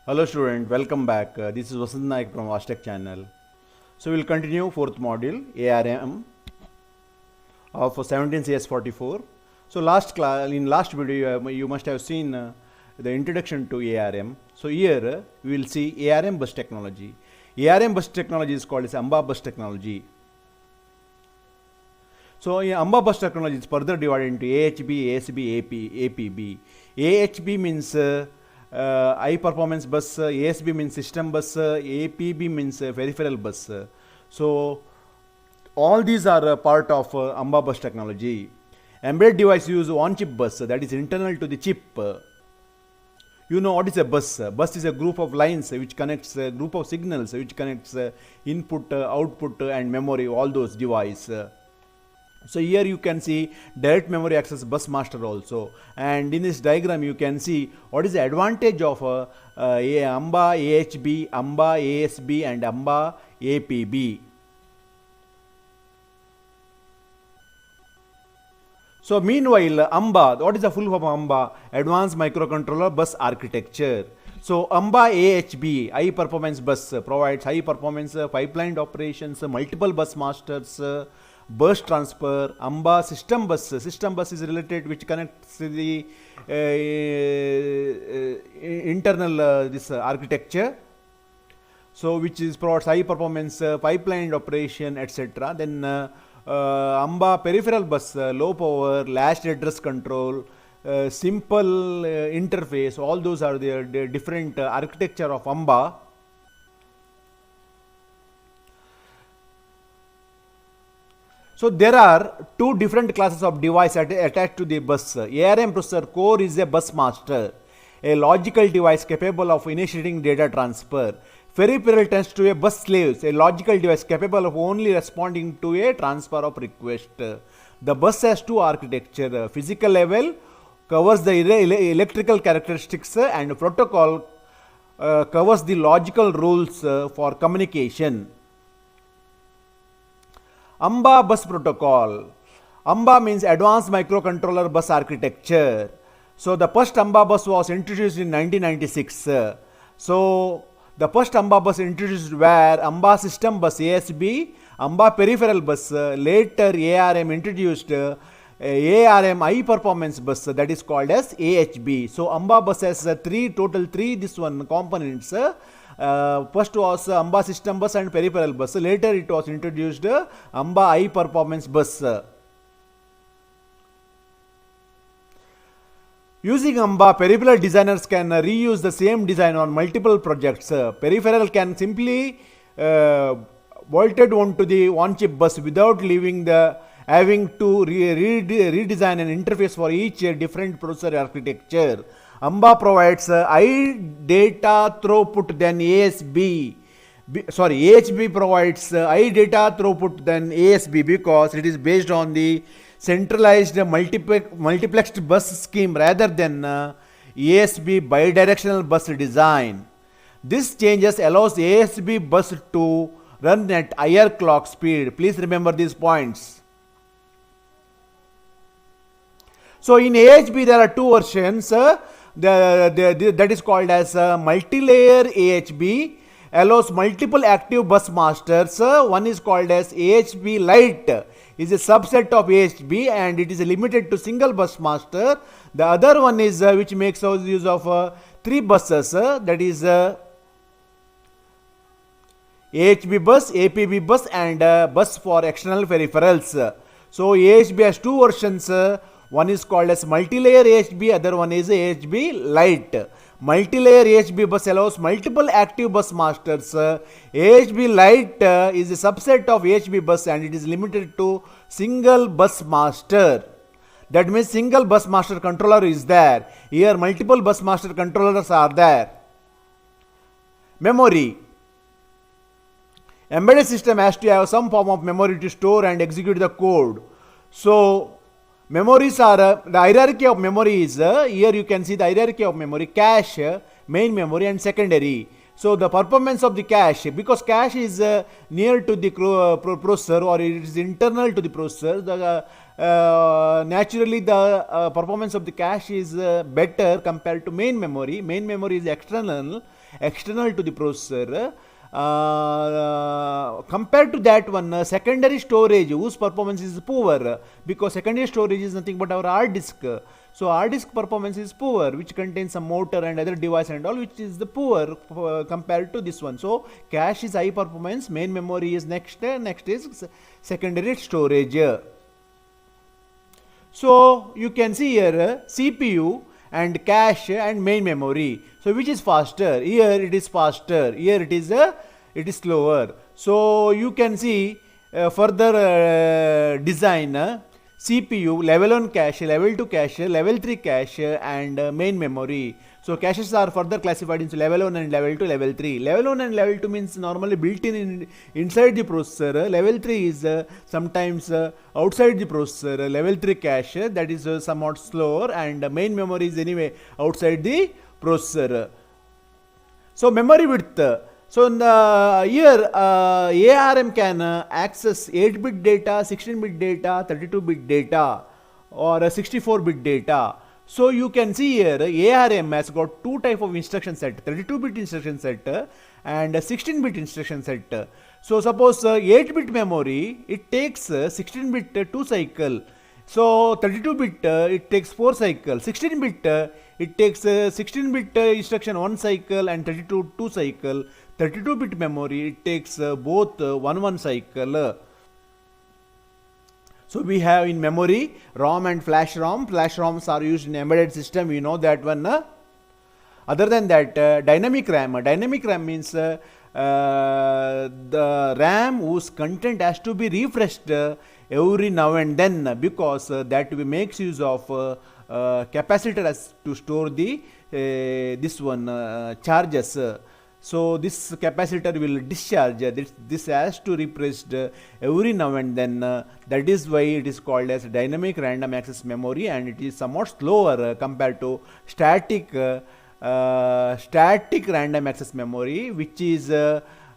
Hello student, welcome back. This is Vasant Naik from Vastech channel. So we'll continue fourth module ARM of 17 CS44. So in last video you must have seen the introduction to ARM. So here we will see ARM bus technology. ARM bus technology is called as AMBA bus technology. So AMBA bus technology is further divided into AHB, ASB, APB. AHB means high performance bus, ASB means system bus, APB means peripheral bus. So all these are part of AMBA bus technology. Embedded device use on chip bus, that is internal to the chip. You know what is a bus? Bus is a group of lines which connects a group of signals which connects input, output and memory, all those devices. So here you can see direct memory access bus master also, and in this diagram you can see what is the advantage of AMBA AHB, AMBA ASB and AMBA APB. So meanwhile AMBA, what is the full form of AMBA? Advanced Microcontroller Bus Architecture. So AMBA AHB, high performance bus, provides high performance pipelined operations, multiple bus masters, bus transfer. AMBA system bus is related which connects the internal this architecture, so which is provides high performance pipeline operation etc. Then AMBA peripheral bus, low power, last address control, simple interface, all those are the different architecture of AMBA. So there are two different classes of device attached to the bus. ARM processor core is a bus master, a logical device capable of initiating data transfer. Peripheral tends to a bus slaves, a logical device capable of only responding to a transfer of request. The bus has two architecture. Physical level covers the electrical characteristics and protocol covers the logical rules for communication. AMBA bus protocol. AMBA means Advanced Microcontroller Bus Architecture. So the first AMBA bus was introduced in 1996. So the first AMBA bus introduced were AMBA system bus ASB, AMBA peripheral bus. Later ARM introduced ARM high performance bus, that is called as AHB. So AMBA bus has total three this one components. First was AMBA system bus and peripheral bus. Later it was introduced AMBA high performance bus. Using AMBA, peripheral designers can reuse the same design on multiple projects. Peripheral can simply bolted onto the on-chip bus without having to redesign an interface for each different processor architecture. AMBA provides high data throughput than ASB. AHB provides high data throughput than ASB because it is based on the centralized multiplexed bus scheme rather than ASB bidirectional bus design. This changes allows ASB bus to run at higher clock speed. Please remember these points. So in AHB there are two versions. That is called as multi-layer AHB, allows multiple active bus masters. One is called as AHB Lite, is a subset of AHB and it is limited to single bus master. The other one is which makes use of three buses, that is AHB bus, APB bus and bus for external peripherals. So AHB has two versions. One is called as multi-layer AHB, other one is AHB Lite. Multi-layer AHB bus allows multiple active bus masters. AHB Lite is a subset of AHB bus and it is limited to single bus master. That means single bus master controller is there. Here multiple bus master controllers are there. Memory. Embedded system has to have some form of memory to store and execute the code. So memories are the hierarchy of memory is here you can see the hierarchy of memory: cache, main memory and secondary. So the performance of the cache, because cache is near to the processor or it is internal to the processor, naturally the performance of the cache is better compared to main memory. Main memory is external external to the processor. Compared to that one, secondary storage whose performance is poor, because secondary storage is nothing but our hard disk. So hard disk performance is poor, which contains some motor and other device and all, which is the poor compared to this one. So cache is high performance, main memory is next is secondary storage. So you can see here CPU and cache and main memory. So which is faster? Here it is faster. Here it is slower. So you can see further design. CPU, level 1 cache, level 2 cache, level 3 cache and main memory. So caches are further classified into level 1 and level 2, level 3. Level 1 and level 2 means normally built inside the processor. Level 3 is sometimes outside the processor. Level 3 cache, that is somewhat slower, and main memory is anyway outside the processor. So memory width. So in here ARM can access 8-bit data, 16-bit data, 32-bit data or 64-bit data. So you can see here ARM has got two type of instruction set, 32-bit instruction set and 16-bit instruction set. So suppose 8-bit memory, it takes 16-bit 2 cycle. So 32-bit it takes 4 cycle. 16-bit it takes 16-bit instruction 1 cycle and 32 2 cycle. 32-bit memory it takes both 1 cycle. So we have in memory ROM and flash ROM. Flash ROMs are used in embedded system. We know that one. Other than that, dynamic RAM. Dynamic RAM means the RAM whose content has to be refreshed every now and then, because that makes use of capacitor as to store the this one charges. So this capacitor will discharge. This has to refreshed every now and then. That is why it is called as dynamic random access memory, and it is somewhat slower compared to static random access memory, which is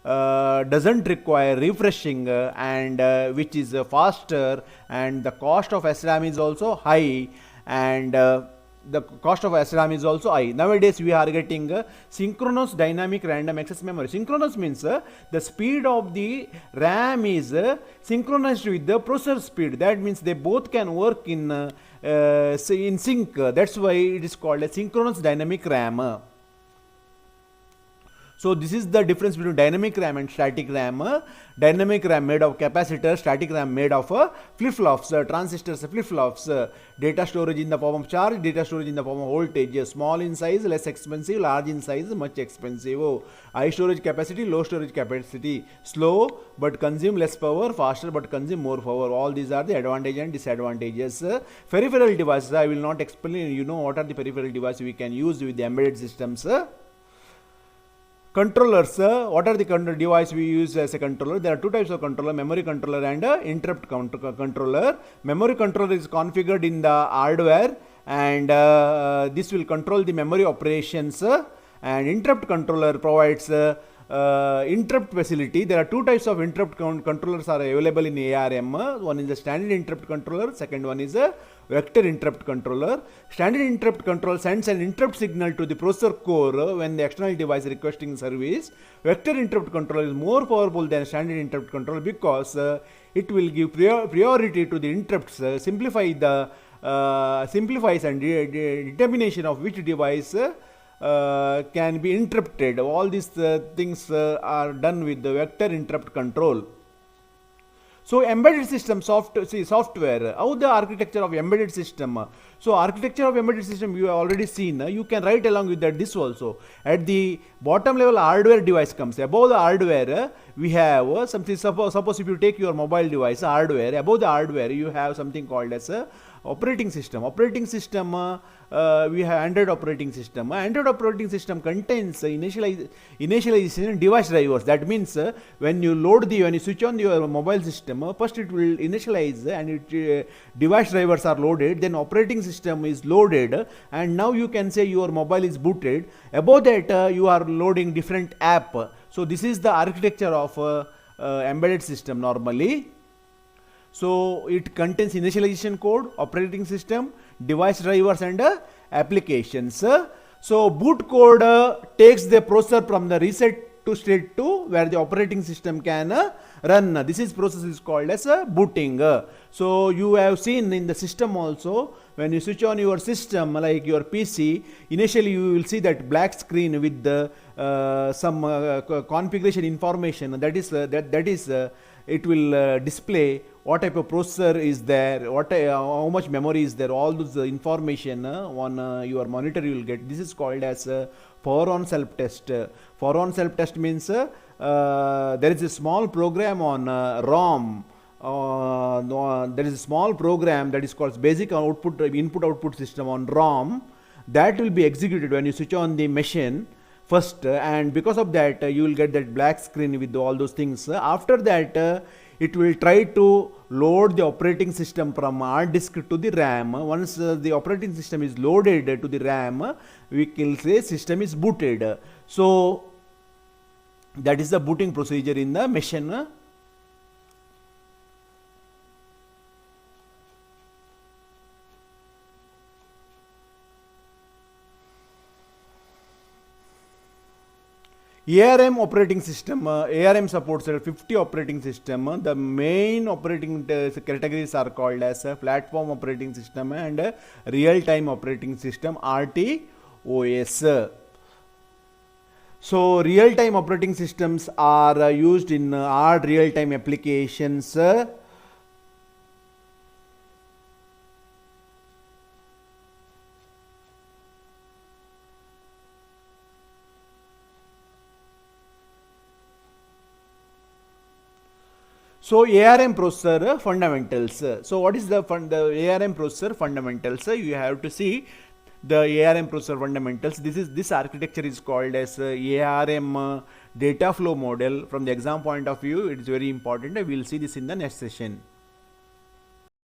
doesn't require refreshing and which is faster, and the cost of SRAM is also high, and the cost of SRAM is also high. Nowadays we are getting synchronous dynamic random access memory. Synchronous means the speed of the RAM is synchronized with the processor speed. That means they both can work in sync. That's why it is called a synchronous dynamic RAM. So this is the difference between dynamic RAM and static RAM. Dynamic RAM made of capacitor, static RAM made of flip-flops, transistors, flip-flops. Data storage in the form of charge, data storage in the form of voltage. Small in size, less expensive. Large in size, much expensive. High storage capacity, low storage capacity. Slow but consume less power, faster but consume more power. All these are the advantages and disadvantages. Peripheral devices, I will not explain. You know what are the peripheral devices we can use with the embedded systems. Controllers, what are the device we use as a controller? There are two types of controller, memory controller and interrupt controller. Memory controller is configured in the hardware, and this will control the memory operations, and interrupt controller provides interrupt facility. There are two types of interrupt controllers are available in ARM. One is the standard interrupt controller, second one is a vector interrupt controller. Standard interrupt controller sends an interrupt signal to the processor core when the external device is requesting service. Vector interrupt controller is more powerful than standard interrupt controller because it will give priority to the interrupts, simplifies and determination of which device can be interrupted. All these things are done with the vector interrupt control. So embedded system software, how the architecture of embedded system. So architecture of embedded system you have already seen. You can write along with that this also. At the bottom level hardware device comes. Above the hardware we have something, suppose if you take your mobile device hardware, above the hardware you have something called as a operating system. Operating system, we have Android operating system. Android operating system contains initialization device drivers. That means when you switch on your mobile system, first it will initialize and device drivers are loaded, then operating system is loaded, and now you can say your mobile is booted. Above that you are loading different app. So this is the architecture of embedded system normally. So it contains initialization code, operating system, device drivers and applications. So boot code takes the processor from the reset to state to where the operating system can run. This is process is called as booting. So you have seen in the system also, when you switch on your system like your PC, initially you will see that black screen with the some configuration information. That is it will display what type of processor is there, how much memory is there, all those information on your monitor you will get. This is called as power on self test. Power on self test means there is a small program on ROM. There is a small program that is called basic output input output system on ROM that will be executed when you switch on the machine first, and because of that you will get that black screen with all those things. After that it will try to load the operating system from hard disk to the RAM. Once the operating system is loaded to the RAM, we can say system is booted. So that is the booting procedure in the machine. ARM operating system, ARM supports 50 operating system. The main operating categories are called as platform operating system and real-time operating system, RTOS. So real-time operating systems are used in hard real-time applications. So ARM processor fundamentals. So what is the ARM processor fundamentals? You have to see the ARM processor fundamentals. This architecture is called as ARM data flow model. From the exam point of view, it is very important. We will see this in the next session.